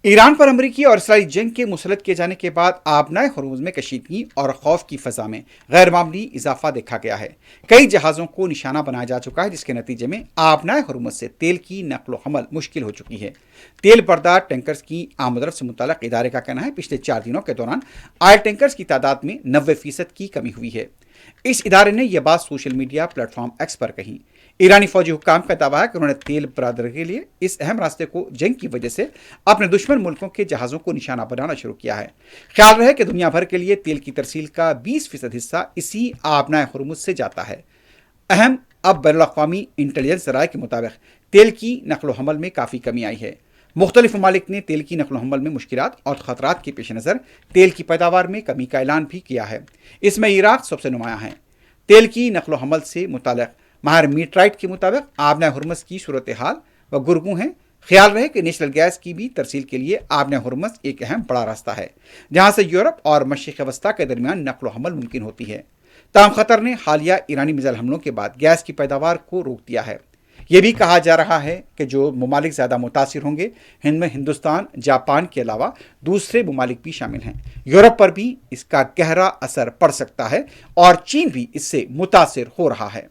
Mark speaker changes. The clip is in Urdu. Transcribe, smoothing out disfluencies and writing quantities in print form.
Speaker 1: ایران پر امریکی اور اسرائیلی جنگ کے مسلط کیے جانے کے بعد آبنائے ہرمز میں کشیدگی اور خوف کی فضا میں غیر معمولی اضافہ دیکھا گیا ہے۔ کئی جہازوں کو نشانہ بنایا جا چکا ہے، جس کے نتیجے میں آبنائے ہرمز سے تیل کی نقل و حمل مشکل ہو چکی ہے۔ تیل بردار ٹینکرز کی آمد و رفت سے متعلق ادارے کا کہنا ہے پچھلے 4 دنوں کے دوران آئل ٹینکرز کی تعداد میں 90% کی کمی ہوئی ہے۔ اس ادارے نے یہ بات social media platform X پر کہی۔ ایرانی فوجی حکام کا دعویٰ ہے کہ انہوں نے تیل برادری کے لیے اس اہم راستے کو جنگ کی وجہ سے اپنے دشمن ملکوں کے جہازوں کو نشانہ بنانا شروع کیا ہے۔ خیال رہے کہ دنیا بھر کے لیے تیل کی ترسیل کا 20% حصہ اسی آبنائے ہرمز سے جاتا ہے۔ اہم اب بین الاقوامی انٹیلیجنس ذرائع کے مطابق تیل کی نقل و حمل میں کافی کمی آئی ہے۔ مختلف ممالک نے تیل کی نقل و حمل میں مشکلات اور خطرات کے پیش نظر تیل کی پیداوار میں کمی کا اعلان بھی کیا ہے۔ اس میں عراق سب سے نمایاں ہے۔ تیل کی نقل و حمل سے متعلق ماہر میٹرائٹ کے مطابق آبنائے ہرمز کی صورتحال و گرگوں ہیں۔ خیال رہے کہ نیچرل گیس کی بھی ترسیل کے لیے آبنائے ہرمز ایک اہم بڑا راستہ ہے، جہاں سے یورپ اور مشرق وسطیٰ کے درمیان نقل و حمل ممکن ہوتی ہے۔ تاہم قطر نے حالیہ ایرانی میزائل حملوں کے بعد گیس کی پیداوار کو روک دیا ہے۔ یہ بھی کہا جا رہا ہے کہ جو ممالک زیادہ متاثر ہوں گے ان میں ہندوستان، جاپان کے علاوہ دوسرے ممالک بھی شامل ہیں۔ یورپ پر بھی اس کا گہرا اثر پڑ سکتا ہے اور چین بھی اس سے متاثر ہو رہا ہے۔